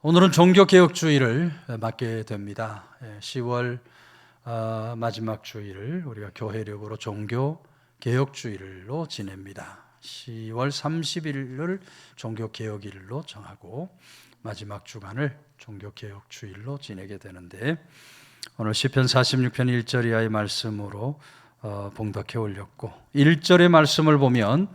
오늘은 종교개혁주의를 맞게 됩니다. 10월 마지막 주일을 우리가 교회력으로 종교개혁주일로 지냅니다. 10월 30일을 종교개혁일로 정하고 마지막 주간을 종교개혁주일로 지내게 되는데, 오늘 시편 46편 1절 이하의 말씀으로 봉독해 올렸고, 1절의 말씀을 보면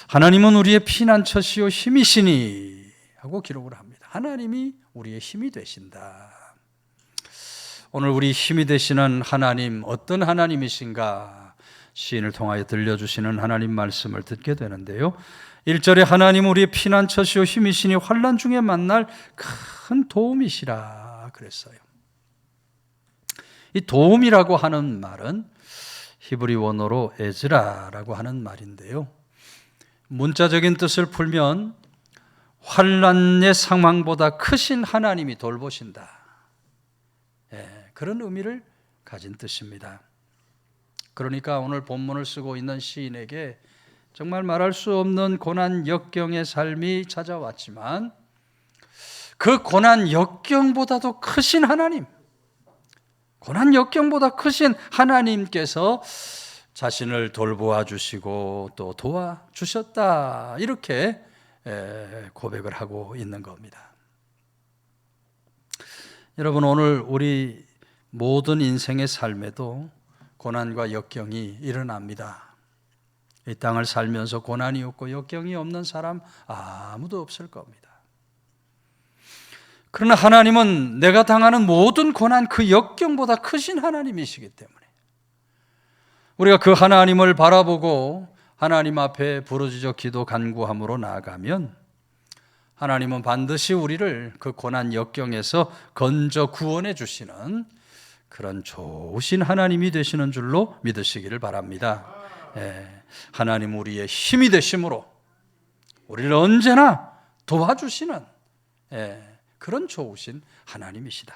하나님은 우리의 피난처시요 힘이시니 하고 기록을 합니다. 하나님이 우리의 힘이 되신다. 오늘 우리 힘이 되시는 하나님, 어떤 하나님이신가 시인을 통하여 들려주시는 하나님 말씀을 듣게 되는데요, 1절에 하나님 우리의 피난처시요 힘이시니 환난 중에 만날 큰 도움이시라 그랬어요. 이 도움이라고 하는 말은 히브리 원어로 에즈라라고 하는 말인데요, 문자적인 뜻을 풀면 환난의 상황보다 크신 하나님이 돌보신다, 그런 의미를 가진 뜻입니다. 그러니까 오늘 본문을 쓰고 있는 시인에게 정말 말할 수 없는 고난 역경의 삶이 찾아왔지만, 그 고난 역경보다도 크신 하나님, 고난 역경보다 크신 하나님께서 자신을 돌보아 주시고 또 도와주셨다, 이렇게 고백을 하고 있는 겁니다. 여러분, 오늘 우리 모든 인생의 삶에도 고난과 역경이 일어납니다. 이 땅을 살면서 고난이 없고 역경이 없는 사람 아무도 없을 겁니다. 그러나 하나님은 내가 당하는 모든 고난, 그 역경보다 크신 하나님이시기 때문에 우리가 그 하나님을 바라보고 하나님 앞에 부르짖어 기도 간구함으로 나아가면 하나님은 반드시 우리를 그 고난 역경에서 건져 구원해 주시는 그런 좋으신 하나님이 되시는 줄로 믿으시기를 바랍니다. 하나님 우리의 힘이 되심으로 우리를 언제나 도와주시는 그런 좋으신 하나님이시다.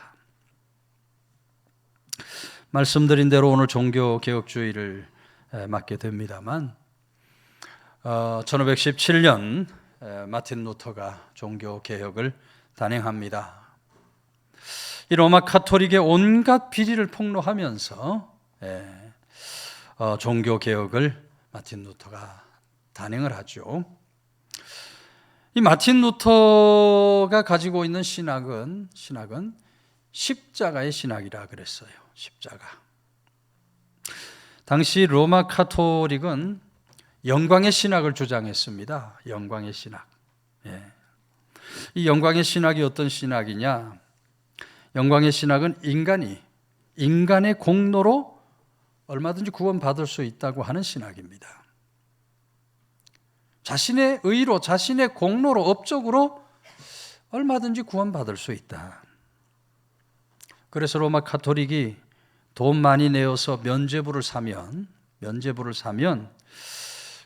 말씀드린 대로 오늘 종교개혁주의를 맞게 됩니다만, 1517년 마틴 루터가 종교개혁을 단행합니다. 이 로마 카톨릭의 온갖 비리를 폭로하면서 종교개혁을 마틴 루터가 단행을 하죠. 이 마틴 루터가 가지고 있는 신학은 십자가의 신학이라 그랬어요. 십자가. 당시 로마 카톨릭은 영광의 신학을 주장했습니다. 영광의 신학. 이 영광의 신학이 어떤 신학이냐? 영광의 신학은 인간의 공로로 얼마든지 구원받을 수 있다고 하는 신학입니다. 자신의 의로, 자신의 공로로, 업적으로 얼마든지 구원받을 수 있다. 그래서 로마 카톨릭이 돈 많이 내어서 면죄부를 사면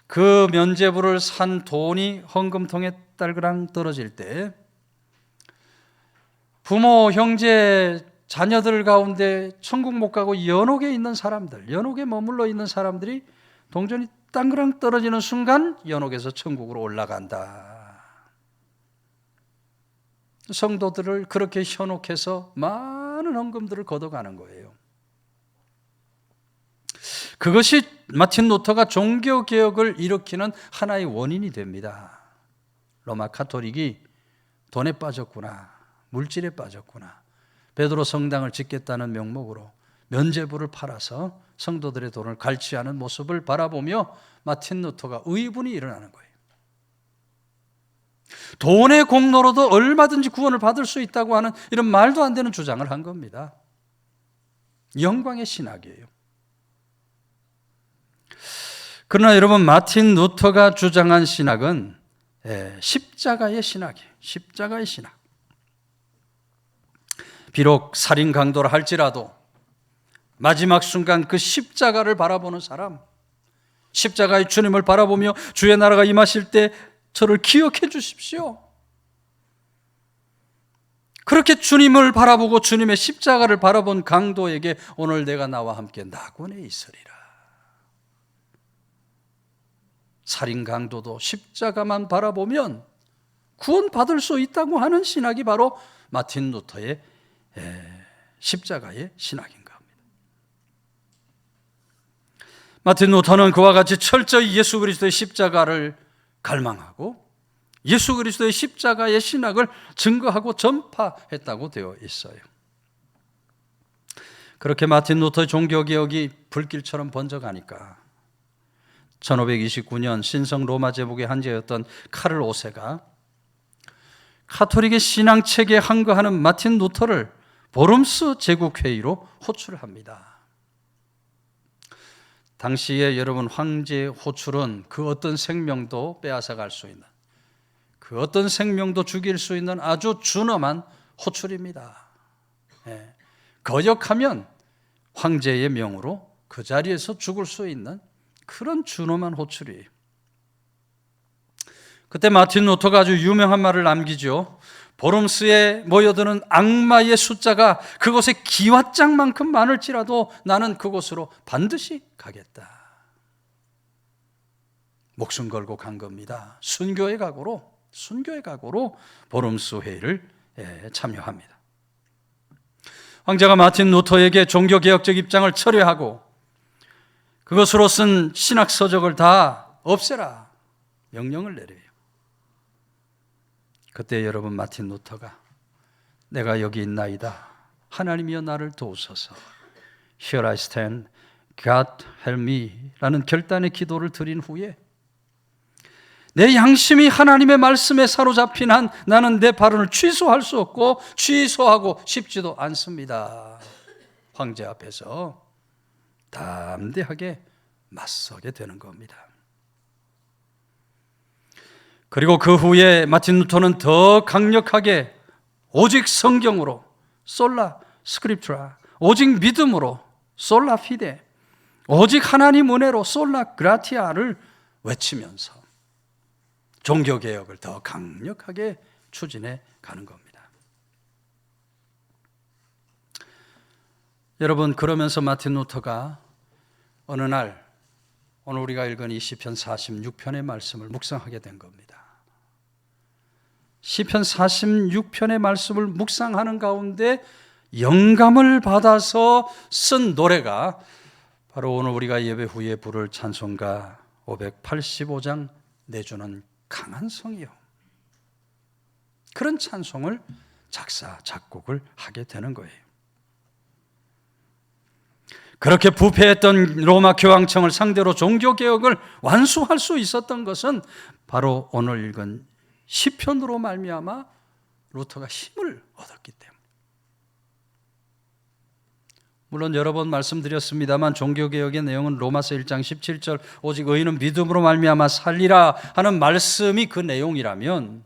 그 면죄부를 산 돈이 헌금통에 딸그랑 떨어질 때 부모, 형제, 자녀들 가운데 천국 못 가고 연옥에 있는 사람들, 연옥에 머물러 있는 사람들이 동전이 땅그랑 떨어지는 순간 연옥에서 천국으로 올라간다. 성도들을 그렇게 현혹해서 많은 헌금들을 걷어가는 거예요. 그것이 마틴 루터가 종교개혁을 일으키는 하나의 원인이 됩니다. 로마 카톨릭이 돈에 빠졌구나, 물질에 빠졌구나, 베드로 성당을 짓겠다는 명목으로 면죄부를 팔아서 성도들의 돈을 갈취하는 모습을 바라보며 마틴 루터가 의분이 일어나는 거예요. 돈의 공로로도 얼마든지 구원을 받을 수 있다고 하는 이런 말도 안 되는 주장을 한 겁니다. 영광의 신학이에요. 그러나 여러분, 마틴 루터가 주장한 신학은 십자가의 신학이에요. 십자가의 신학. 비록 살인 강도라 할지라도 마지막 순간 그 십자가를 바라보는 사람, 십자가의 주님을 바라보며 주의 나라가 임하실 때 저를 기억해 주십시오, 그렇게 주님을 바라보고 주님의 십자가를 바라본 강도에게 오늘 내가 나와 함께 낙원에 있으리라. 살인 강도도 십자가만 바라보면 구원받을 수 있다고 하는 신학이 바로 마틴 루터의 십자가의 신학인 겁니다. 마틴 루터는 그와 같이 철저히 예수 그리스도의 십자가를 갈망하고 예수 그리스도의 십자가의 신학을 증거하고 전파했다고 되어 있어요. 그렇게 마틴 루터의 종교개혁이 불길처럼 번져가니까 1529년 신성 로마 제국의 한제였던 카를 5세가 카톨릭의 신앙체계에 항거하는 마틴 루터를 보름스 제국회의로 호출합니다. 당시에 여러분 황제의 호출은 그 어떤 생명도 빼앗아갈 수 있는, 그 어떤 생명도 죽일 수 있는 아주 준엄한 호출입니다. 거역하면 황제의 명으로 그 자리에서 죽을 수 있는 그런 준엄한 호출이에요. 그때 마틴 루터가 아주 유명한 말을 남기죠. 보름스에 모여드는 악마의 숫자가 그곳에 기왓장만큼 많을지라도 나는 그곳으로 반드시 가겠다. 목숨 걸고 간 겁니다. 순교의 각오로 보름스 회의를 참여합니다. 황제가 마틴 루터에게 종교개혁적 입장을 철회하고 그것으로 쓴 신학서적을 다 없애라 명령을 내려요. 그때 여러분 마틴 루터가 내가 여기 있나이다. 하나님이여 나를 도우소서. Here I stand. God help me. 라는 결단의 기도를 드린 후에 내 양심이 하나님의 말씀에 사로잡힌 한 나는 내 발언을 취소할 수 없고 취소하고 싶지도 않습니다. 황제 앞에서 담대하게 맞서게 되는 겁니다. 그리고 그 후에 마틴 루터는 더 강력하게 오직 성경으로 솔라 스크립트라, 오직 믿음으로 솔라 피데, 오직 하나님 은혜로 솔라 그라티아를 외치면서 종교개혁을 더 강력하게 추진해 가는 겁니다. 여러분, 그러면서 마틴 루터가 어느 날 오늘 우리가 읽은 이 시편 46편의 말씀을 묵상하게 된 겁니다. 시편 46편의 말씀을 묵상하는 가운데 영감을 받아서 쓴 노래가 바로 오늘 우리가 예배 후에 부를 찬송가 585장 내주는 강한 성이요. 그런 찬송을 작사, 작곡을 하게 되는 거예요. 그렇게 부패했던 로마 교황청을 상대로 종교개혁을 완수할 수 있었던 것은 바로 오늘 읽은 시편으로 말미암아 루터가 힘을 얻었기 때문에. 물론 여러 번 말씀드렸습니다만 종교개혁의 내용은 로마서 1장 17절 오직 의인은 믿음으로 말미암아 살리라 하는 말씀이 그 내용이라면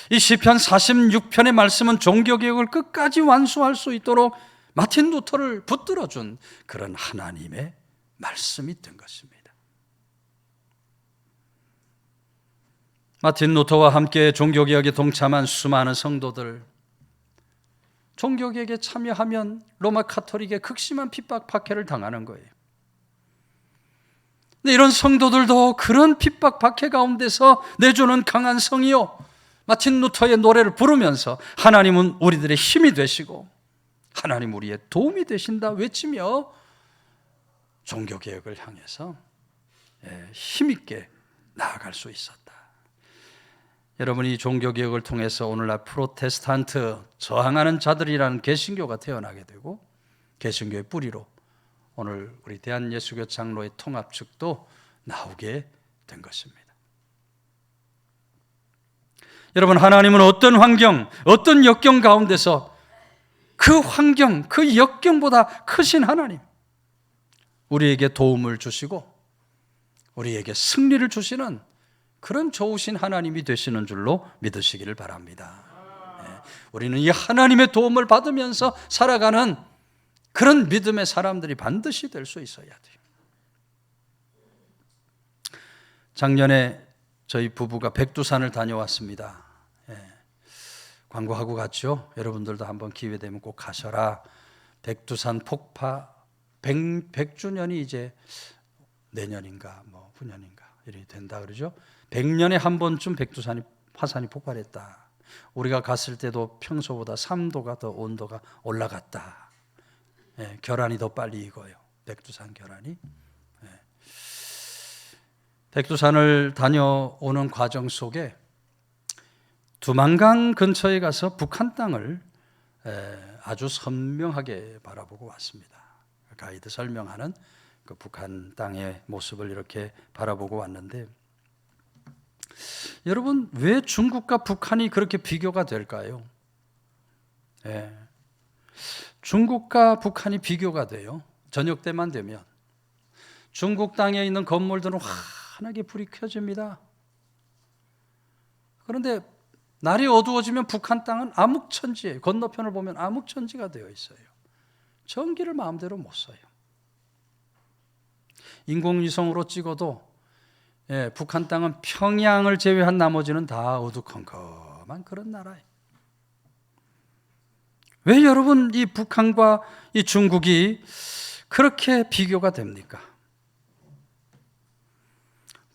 이 시편 46편의 말씀은 종교개혁을 끝까지 완수할 수 있도록 마틴 루터를 붙들어준 그런 하나님의 말씀이 된 것입니다. 마틴 루터와 함께 종교개혁에 동참한 수많은 성도들, 종교개혁에 참여하면 로마 카톨릭의 극심한 핍박 박해를 당하는 거예요. 근데 이런 성도들도 그런 핍박 박해 가운데서 내주는 강한 성이요, 마틴 루터의 노래를 부르면서 하나님은 우리들의 힘이 되시고 하나님 우리의 도움이 되신다 외치며 종교개혁을 향해서 힘있게 나아갈 수 있었다. 여러분이 종교개혁을 통해서 오늘날 프로테스탄트 저항하는 자들이라는 개신교가 태어나게 되고 개신교의 뿌리로 오늘 우리 대한예수교 장로의 통합 측도 나오게 된 것입니다. 여러분, 하나님은 어떤 환경, 어떤 역경 가운데서 그 환경, 그 역경보다 크신 하나님, 우리에게 도움을 주시고 우리에게 승리를 주시는 그런 좋으신 하나님이 되시는 줄로 믿으시기를 바랍니다. 우리는 이 하나님의 도움을 받으면서 살아가는 그런 믿음의 사람들이 반드시 될 수 있어야 돼요. 작년에 저희 부부가 백두산을 다녀왔습니다. 광고하고 갔죠. 여러분들도 한번 기회 되면 꼭 가셔라. 백두산 폭파 100주년이 이제 내년인가 뭐 후년인가 이렇게 된다 그러죠. 100년에 한 번쯤 백두산이 화산이 폭발했다. 우리가 갔을 때도 평소보다 3도가 더 온도가 올라갔다. 결안이 더 빨리 익어요. 백두산 결안이. 백두산을 다녀오는 과정 속에 두만강 근처에 가서 북한 땅을 아주 선명하게 바라보고 왔습니다. 가이드 설명하는 그 북한 땅의 모습을 이렇게 바라보고 왔는데, 여러분, 왜 중국과 북한이 그렇게 비교가 될까요? 중국과 북한이 비교가 돼요. 저녁 때만 되면 중국 땅에 있는 건물들은 환하게 불이 켜집니다. 그런데 날이 어두워지면 북한 땅은 암흑천지예요. 건너편을 보면 암흑천지가 되어 있어요. 전기를 마음대로 못 써요. 인공위성으로 찍어도 북한 땅은 평양을 제외한 나머지는 다 어두컴컴한 그런 나라예요. 왜 여러분 이 북한과 이 중국이 그렇게 비교가 됩니까?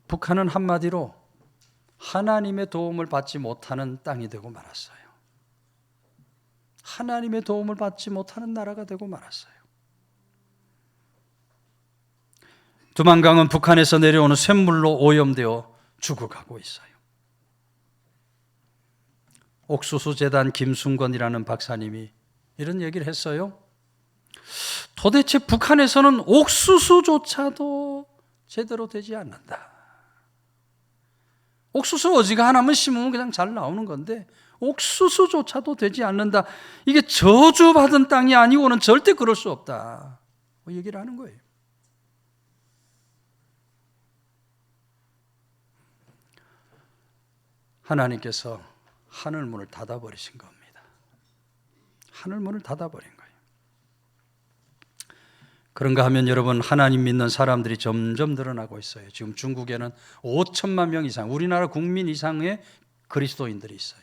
북한은 한마디로 하나님의 도움을 받지 못하는 땅이 되고 말았어요. 하나님의 도움을 받지 못하는 나라가 되고 말았어요. 두만강은 북한에서 내려오는 쇳물로 오염되어 죽어가고 있어요. 옥수수재단 김순건이라는 박사님이 이런 얘기를 했어요. 도대체 북한에서는 옥수수조차도 제대로 되지 않는다. 옥수수 어지가 하나만 심으면 그냥 잘 나오는 건데 옥수수조차도 되지 않는다. 이게 저주받은 땅이 아니고는 절대 그럴 수 없다. 얘기를 하는 거예요. 하나님께서 하늘문을 닫아버리신 겁니다. 하늘문을 닫아버린 거예요. 그런가 하면 여러분, 하나님 믿는 사람들이 점점 늘어나고 있어요. 지금 중국에는 5천만 명 이상, 우리나라 국민 이상의 그리스도인들이 있어요.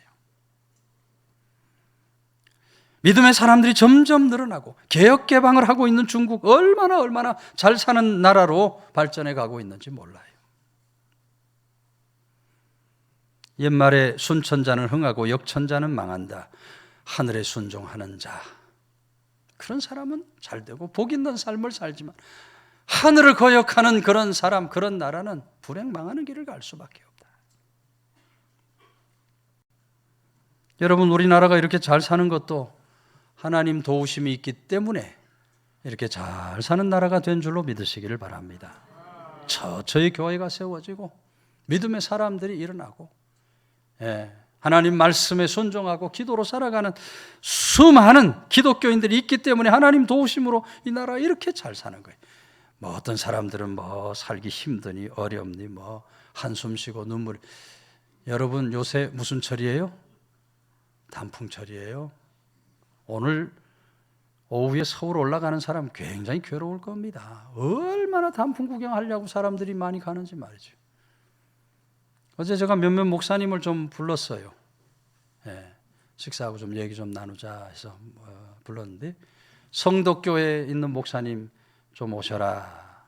믿음의 사람들이 점점 늘어나고 개혁 개방을 하고 있는 중국, 얼마나 잘 사는 나라로 발전해 가고 있는지 몰라요. 옛말에 순천자는 흥하고 역천자는 망한다. 하늘에 순종하는 자, 그런 사람은 잘 되고 복 있는 삶을 살지만 하늘을 거역하는 그런 사람, 그런 나라는 불행 망하는 길을 갈 수밖에 없다. 여러분, 우리나라가 이렇게 잘 사는 것도 하나님 도우심이 있기 때문에 이렇게 잘 사는 나라가 된 줄로 믿으시기를 바랍니다. 저희 교회가 세워지고 믿음의 사람들이 일어나고 하나님 말씀에 순종하고 기도로 살아가는 수많은 기독교인들이 있기 때문에 하나님 도우심으로 이 나라가 이렇게 잘 사는 거예요. 뭐 어떤 사람들은 뭐 살기 힘드니 어렵니 뭐 한숨 쉬고 눈물. 여러분, 요새 무슨 철이에요? 단풍철이에요. 오늘 오후에 서울 올라가는 사람 굉장히 괴로울 겁니다. 얼마나 단풍 구경하려고 사람들이 많이 가는지 말이죠. 어제 제가 몇몇 목사님을 좀 불렀어요. 식사하고 좀 얘기 좀 나누자 해서 불렀는데, 성덕교회에 있는 목사님 좀 오셔라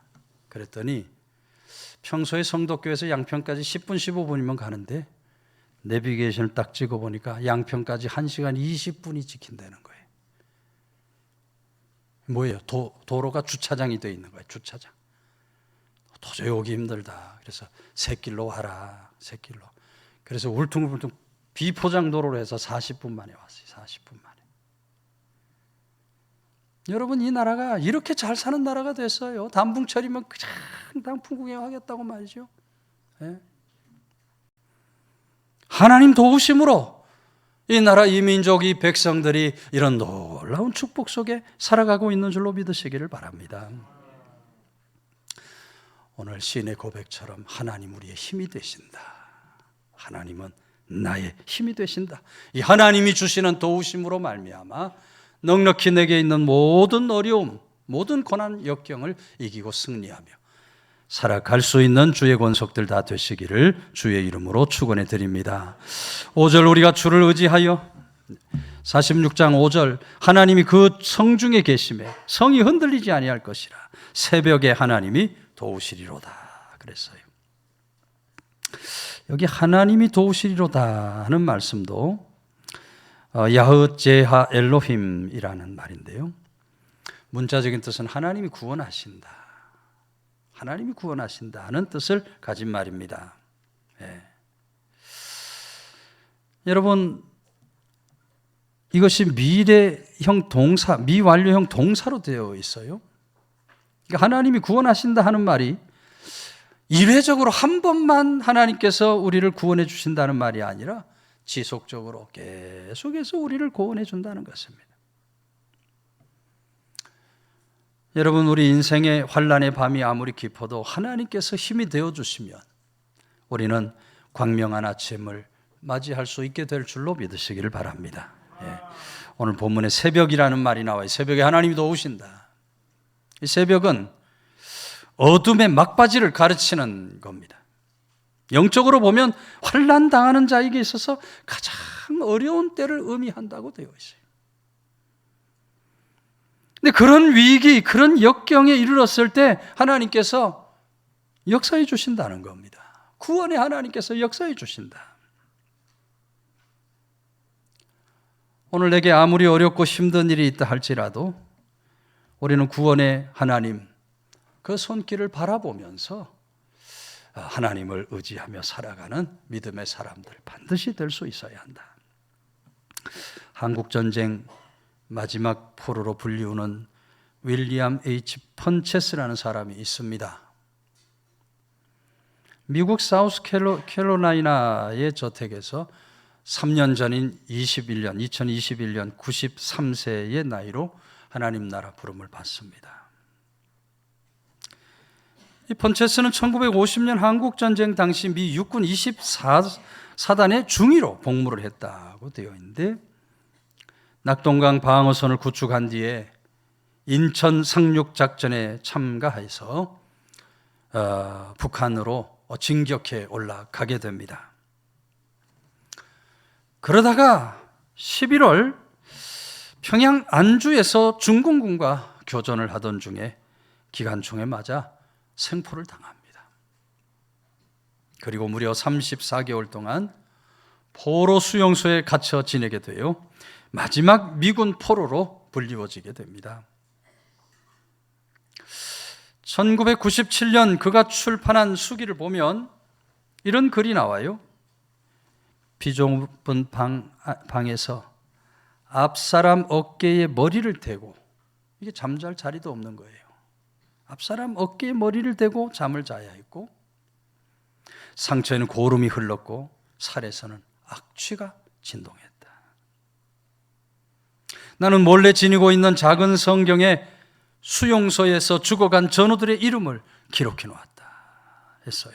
그랬더니 평소에 성덕교회에서 양평까지 10분 15분이면 가는데 내비게이션을 딱 찍어보니까 양평까지 1시간 20분이 찍힌다는 거예요. 뭐예요? 도로가 주차장이 되어 있는 거예요. 주차장. 도저히 오기 힘들다. 그래서 새길로 와라. 새길로. 그래서 울퉁불퉁 비포장 도로로 해서 40분 만에 왔어요. 40분 만에. 여러분, 이 나라가 이렇게 잘 사는 나라가 됐어요. 단풍철이면 그냥 단풍 구경하겠다고 말이죠. 하나님 도우심으로 이 나라, 이 민족, 이 백성들이 이런 놀라운 축복 속에 살아가고 있는 줄로 믿으시기를 바랍니다. 오늘 시인의 고백처럼 하나님 우리의 힘이 되신다. 하나님은 나의 힘이 되신다. 이 하나님이 주시는 도우심으로 말미암아 넉넉히 내게 있는 모든 어려움, 모든 고난 역경을 이기고 승리하며 살아갈 수 있는 주의 권속들 다 되시기를 주의 이름으로 축원해 드립니다. 5절, 우리가 주를 의지하여, 46장 5절, 하나님이 그 성중에 계심에 성이 흔들리지 아니할 것이라. 새벽에 하나님이 도우시리로다 그랬어요. 여기 하나님이 도우시리로다 하는 말씀도 야흐 제하 엘로힘이라는 말인데요. 문자적인 뜻은 하나님이 구원하신다. 하나님이 구원하신다 하는 뜻을 가진 말입니다. 예. 여러분, 이것이 미래형 동사, 미완료형 동사로 되어 있어요. 그러니까 하나님이 구원하신다 하는 말이 일회적으로 한 번만 하나님께서 우리를 구원해 주신다는 말이 아니라 지속적으로 계속해서 우리를 구원해 준다는 것입니다. 여러분, 우리 인생의 환난의 밤이 아무리 깊어도 하나님께서 힘이 되어 주시면 우리는 광명한 아침을 맞이할 수 있게 될 줄로 믿으시기를 바랍니다. 예. 오늘 본문에 새벽이라는 말이 나와요. 새벽에 하나님이 도우신다. 이 새벽은 어둠의 막바지를 가르치는 겁니다. 영적으로 보면 환난 당하는 자에게 있어서 가장 어려운 때를 의미한다고 되어 있어요. 근데 그런 위기, 그런 역경에 이르렀을 때 하나님께서 역사해 주신다는 겁니다. 구원의 하나님께서 역사해 주신다. 오늘 내게 아무리 어렵고 힘든 일이 있다 할지라도 우리는 구원의 하나님, 그 손길을 바라보면서 하나님을 의지하며 살아가는 믿음의 사람들 반드시 될 수 있어야 한다. 한국전쟁 마지막 포로로 불리우는 윌리엄 H. 펀체스라는 사람이 있습니다. 미국 사우스 캐롤라이나의 저택에서 3년 전인 2021년 93세의 나이로 하나님 나라 부름을 받습니다. 이 펀체스는 1950년 한국전쟁 당시 미 육군 24사단의 중위로 복무를 했다고 되어 있는데, 낙동강 방어선을 구축한 뒤에 인천 상륙작전에 참가해서 북한으로 진격해 올라가게 됩니다. 그러다가 11월 평양 안주에서 중공군과 교전을 하던 중에 기관총에 맞아 생포를 당합니다. 그리고 무려 34개월 동안 포로 수용소에 갇혀 지내게 되어 마지막 미군 포로로 불리워지게 됩니다. 1997년 그가 출판한 수기를 보면 이런 글이 나와요. 비좁은 방에서 앞사람 어깨에 머리를 대고, 이게 잠잘 자리도 없는 거예요. 앞사람 어깨에 머리를 대고 잠을 자야 했고, 상처에는 고름이 흘렀고 살에서는 악취가 진동했다. 나는 몰래 지니고 있는 작은 성경에 수용소에서 죽어간 전우들의 이름을 기록해 놓았다 했어요.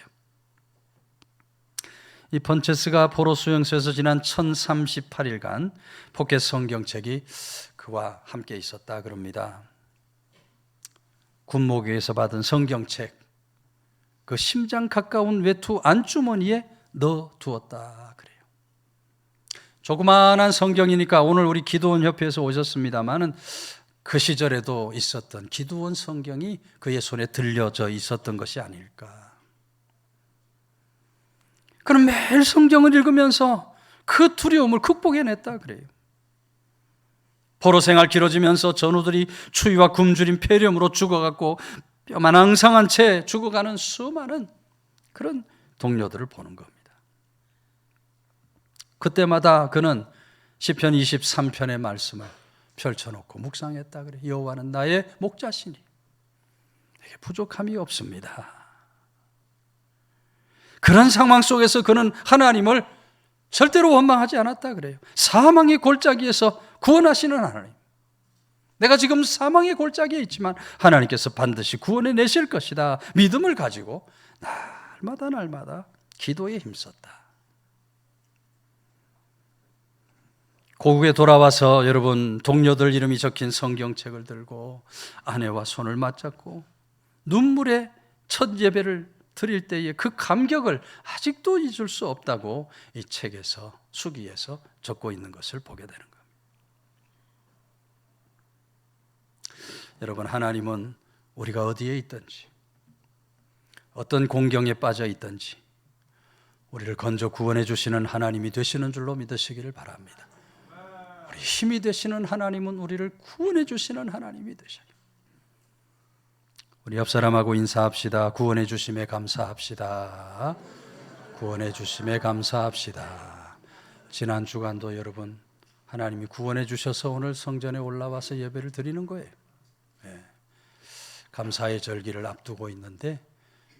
이 펀체스가 포로 수용소에서 지난 1038일간 포켓 성경책이 그와 함께 있었다 그럽니다. 군목에서 받은 성경책, 그 심장 가까운 외투 안주머니에 넣어두었다 그래요. 조그마한 성경이니까 오늘 우리 기도원 협회에서 오셨습니다마는 그 시절에도 있었던 기도원 성경이 그의 손에 들려져 있었던 것이 아닐까. 그는 매일 성경을 읽으면서 그 두려움을 극복해냈다 그래요. 포로 생활 길어지면서 전우들이 추위와 굶주림 폐렴으로 죽어갔고 뼈만 앙상한 채 죽어가는 수많은 그런 동료들을 보는 겁니다. 그때마다 그는 시편 23편의 말씀을 펼쳐놓고 묵상했다 그래요. 여호와는 나의 목자시니 내게 부족함이 없습니다. 그런 상황 속에서 그는 하나님을 절대로 원망하지 않았다 그래요. 사망의 골짜기에서 구원하시는 하나님, 내가 지금 사망의 골짜기에 있지만 하나님께서 반드시 구원해 내실 것이다 믿음을 가지고 날마다 기도에 힘썼다. 고국에 돌아와서 여러분, 동료들 이름이 적힌 성경책을 들고 아내와 손을 맞잡고 눈물의 첫 예배를 드릴 때의 그 감격을 아직도 잊을 수 없다고 이 책에서, 수기에서 적고 있는 것을 보게 되는 겁니다. 여러분, 하나님은 우리가 어디에 있든지, 어떤 공경에 빠져 있든지 우리를 건져 구원해 주시는 하나님이 되시는 줄로 믿으시기를 바랍니다. 우리 힘이 되시는 하나님은 우리를 구원해 주시는 하나님이 되셔요. 우리 옆 사람하고 인사합시다. 구원해 주심에 감사합시다. 구원해 주심에 감사합시다. 지난 주간도 여러분 하나님이 구원해 주셔서 오늘 성전에 올라와서 예배를 드리는 거예요. 감사의 절기를 앞두고 있는데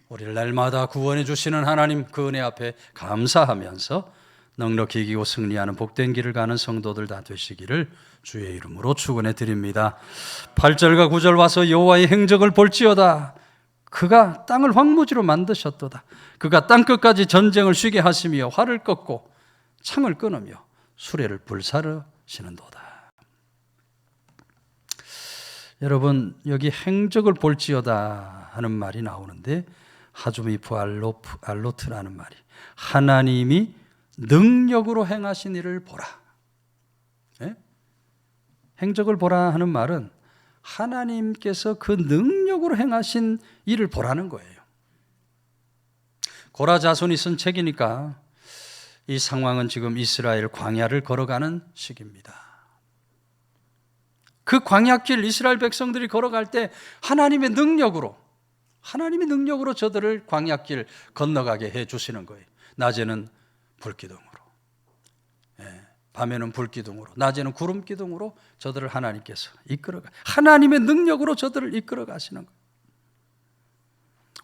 우리를 날마다 구원해 주시는 하나님 그 은혜 앞에 감사하면서 넉넉히 이기고 승리하는 복된 길을 가는 성도들 다 되시기를 주의 이름으로 축원해 드립니다. 8절과 9절 와서 여호와의 행적을 볼지어다. 그가 땅을 황무지로 만드셨도다. 그가 땅끝까지 전쟁을 쉬게 하시며 활을 꺾고 창을 끊으며 수레를 불사르시는도다. 여러분 여기 행적을 볼지어다 하는 말이 나오는데 하주미프 알로트라는 말이 하나님이 능력으로 행하신 일을 보라. 네? 행적을 보라 하는 말은 하나님께서 그 능력으로 행하신 일을 보라는 거예요. 고라 자손이 쓴 책이니까 이 상황은 지금 이스라엘 광야를 걸어가는 시기입니다. 그 광야길 이스라엘 백성들이 걸어갈 때 하나님의 능력으로 저들을 광야길 건너가게 해주시는 거예요. 낮에는 불기둥으로, 밤에는 불기둥으로, 낮에는 구름기둥으로 저들을 하나님께서 하나님의 능력으로 저들을 이끌어 가시는 거예요.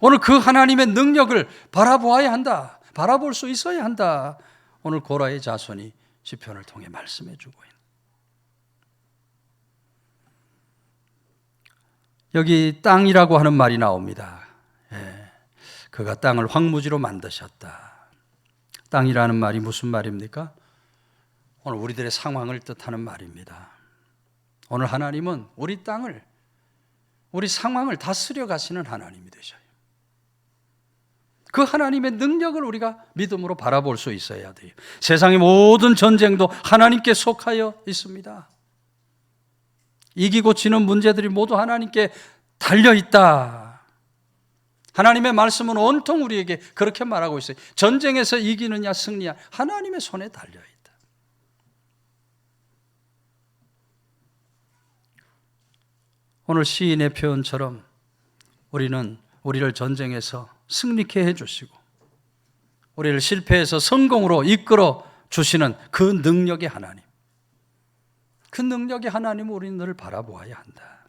오늘 그 하나님의 능력을 바라보아야 한다. 바라볼 수 있어야 한다. 오늘 고라의 자손이 시편을 통해 말씀해 주고 있는. 여기 땅이라고 하는 말이 나옵니다. 그가 땅을 황무지로 만드셨다. 땅이라는 말이 무슨 말입니까? 오늘 우리들의 상황을 뜻하는 말입니다. 오늘 하나님은 우리 땅을, 우리 상황을 다스려 가시는 하나님이 되셔요. 그 하나님의 능력을 우리가 믿음으로 바라볼 수 있어야 돼요. 세상의 모든 전쟁도 하나님께 속하여 있습니다. 이기고 지는 문제들이 모두 하나님께 달려있다. 하나님의 말씀은 온통 우리에게 그렇게 말하고 있어요. 전쟁에서 이기느냐 승리야 하나님의 손에 달려있다. 오늘 시인의 표현처럼 우리를 전쟁에서 승리케 해주시고 우리를 실패해서 성공으로 이끌어 주시는 그 능력의 하나님, 그 능력의 하나님을 우리는 늘 바라보아야 한다.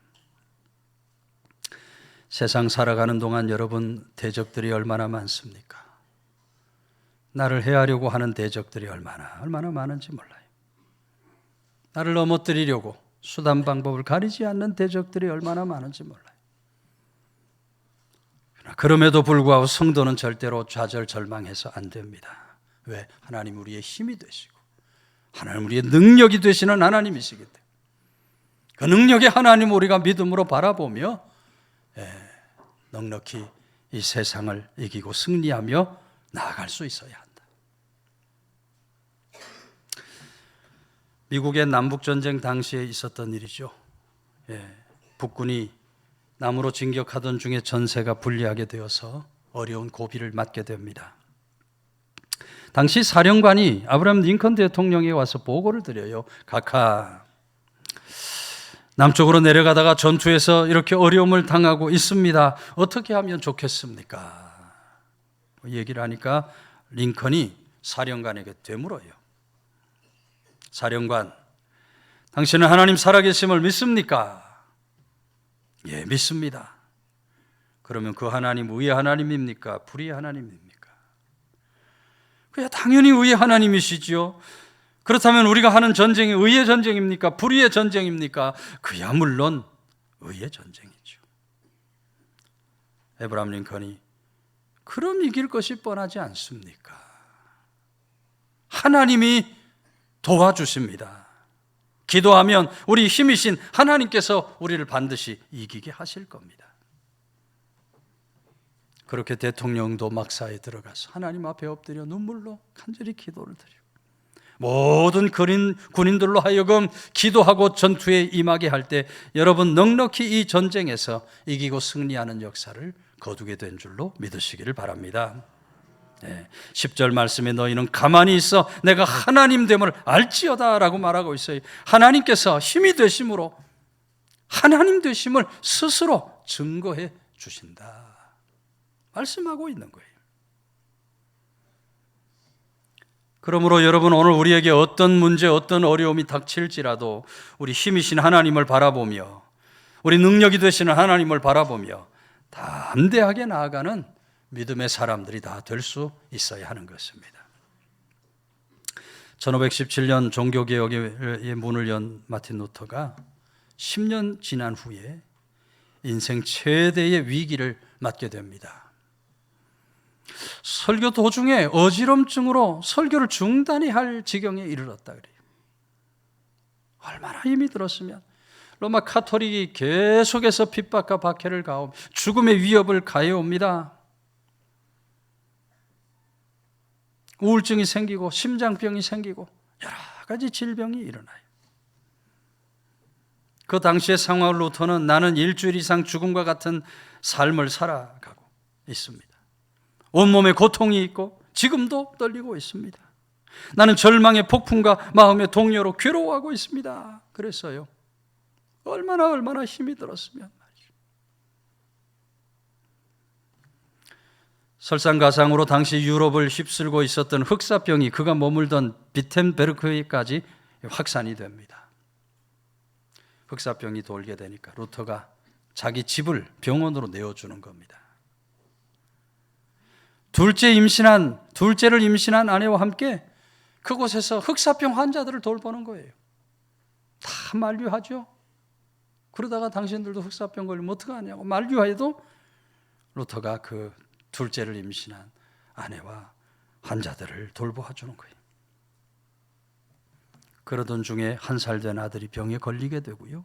세상 살아가는 동안 여러분 대적들이 얼마나 많습니까? 나를 해하려고 하는 대적들이 얼마나 많은지 몰라요. 나를 넘어뜨리려고 수단 방법을 가리지 않는 대적들이 얼마나 많은지 몰라요. 그럼에도 불구하고 성도는 절대로 좌절절망해서 안 됩니다. 왜? 하나님 우리의 힘이 되시고 하나님 우리의 능력이 되시는 하나님이시기 때문에 그 능력의 하나님을 우리가 믿음으로 바라보며 넉넉히 이 세상을 이기고 승리하며 나아갈 수 있어야 한다. 미국의 남북전쟁 당시에 있었던 일이죠. 북군이 남으로 진격하던 중에 전세가 불리하게 되어서 어려운 고비를 맞게 됩니다. 당시 사령관이 아브라함 링컨 대통령에 와서 보고를 드려요. 각하, 남쪽으로 내려가다가 전투에서 이렇게 어려움을 당하고 있습니다. 어떻게 하면 좋겠습니까? 얘기를 하니까 링컨이 사령관에게 되물어요. 사령관, 당신은 하나님 살아계심을 믿습니까? 예, 믿습니다. 그러면 그 하나님 의의 하나님입니까? 불의의 하나님입니까? 그야 당연히 의의 하나님이시지요. 그렇다면 우리가 하는 전쟁이 의의 전쟁입니까? 불의의 전쟁입니까? 그야 물론 의의 전쟁이죠. 에브라함 링컨이 그럼 이길 것이 뻔하지 않습니까? 하나님이 도와주십니다. 기도하면 우리 힘이신 하나님께서 우리를 반드시 이기게 하실 겁니다. 그렇게 대통령도 막사에 들어가서 하나님 앞에 엎드려 눈물로 간절히 기도를 드리고 모든 군인들로 하여금 기도하고 전투에 임하게 할 때 여러분 넉넉히 이 전쟁에서 이기고 승리하는 역사를 거두게 된 줄로 믿으시기를 바랍니다. 10절 말씀에 너희는 가만히 있어 내가 하나님 됨을 알지어다 라고 말하고 있어요. 하나님께서 힘이 되심으로 하나님 되심을 스스로 증거해 주신다 말씀하고 있는 거예요. 그러므로 여러분, 오늘 우리에게 어떤 문제, 어떤 어려움이 닥칠지라도 우리 힘이신 하나님을 바라보며 우리 능력이 되시는 하나님을 바라보며 담대하게 나아가는 믿음의 사람들이 다 될 수 있어야 하는 것입니다. 1517년 종교개혁의 문을 연 마틴 루터가 10년 지난 후에 인생 최대의 위기를 맞게 됩니다. 설교 도중에 어지럼증으로 설교를 중단해야 할 지경에 이르렀다 그래요. 얼마나 힘이 들었으면. 로마 카톨릭이 계속해서 핍박과 박해를 가하며 죽음의 위협을 가해옵니다. 우울증이 생기고 심장병이 생기고 여러 가지 질병이 일어나요. 그 당시의 상황을 루터는 나는 일주일 이상 죽음과 같은 삶을 살아가고 있습니다. 온몸에 고통이 있고 지금도 떨리고 있습니다. 나는 절망의 폭풍과 마음의 동요로 괴로워하고 있습니다. 그랬어요. 얼마나 힘이 들었으면 말이죠. 설상가상으로 당시 유럽을 휩쓸고 있었던 흑사병이 그가 머물던 비텐베르크까지 확산이 됩니다. 흑사병이 돌게 되니까 루터가 자기 집을 병원으로 내어주는 겁니다. 둘째를 임신한 아내와 함께 그곳에서 흑사병 환자들을 돌보는 거예요. 다 만류하죠. 그러다가 당신들도 흑사병 걸리면 어떡하냐고 만류해도 루터가 그 둘째를 임신한 아내와 환자들을 돌보아 주는 거예요. 그러던 중에 1살 된 아들이 병에 걸리게 되고요.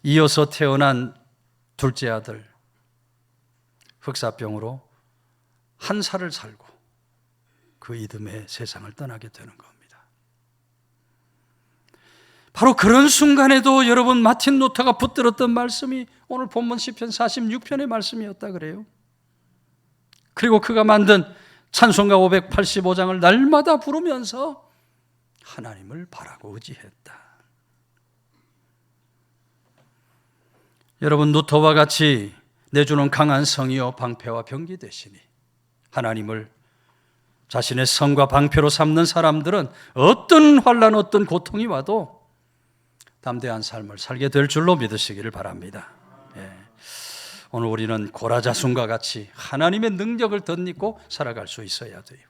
이어서 태어난 둘째 아들 흑사병으로 1살을 살고 그 이듬해 세상을 떠나게 되는 겁니다. 바로 그런 순간에도 여러분 마틴 루터가 붙들었던 말씀이 오늘 본문 시편 46편의 말씀이었다 그래요. 그리고 그가 만든 찬송가 585장을 날마다 부르면서 하나님을 바라고 의지했다. 여러분, 루터와 같이 내주는 강한 성이요 방패와 병기 되시니 하나님을 자신의 성과 방패로 삼는 사람들은 어떤 환난, 어떤 고통이 와도 담대한 삶을 살게 될 줄로 믿으시기를 바랍니다. 오늘 우리는 고라자순과 같이 하나님의 능력을 덧입고 살아갈 수 있어야 돼요.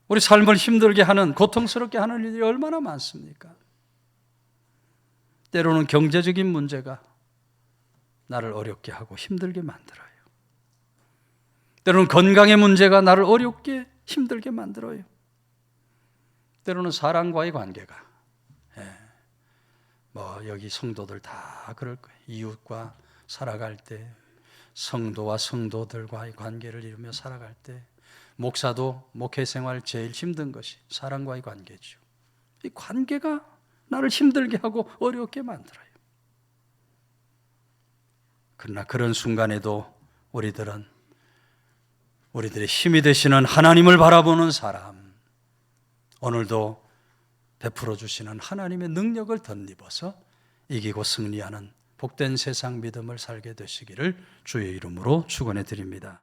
우리 삶을 힘들게 하는, 고통스럽게 하는 일이 얼마나 많습니까? 때로는 경제적인 문제가 나를 어렵게 하고 힘들게 만들어요. 때로는 건강의 문제가 나를 어렵게 힘들게 만들어요. 때로는 사람과의 관계가, 여기 성도들 다 그럴 거예요. 이웃과 살아갈 때, 성도와 성도들과의 관계를 이루며 살아갈 때, 목사도 목회 생활 제일 힘든 것이 사람과의 관계죠. 이 관계가 나를 힘들게 하고 어렵게 만들어요. 그러나 그런 순간에도 우리들의 힘이 되시는 하나님을 바라보는 사람, 오늘도 베풀어 주시는 하나님의 능력을 덧입어서 이기고 승리하는 복된 세상 믿음을 살게 되시기를 주의 이름으로 축원해 드립니다.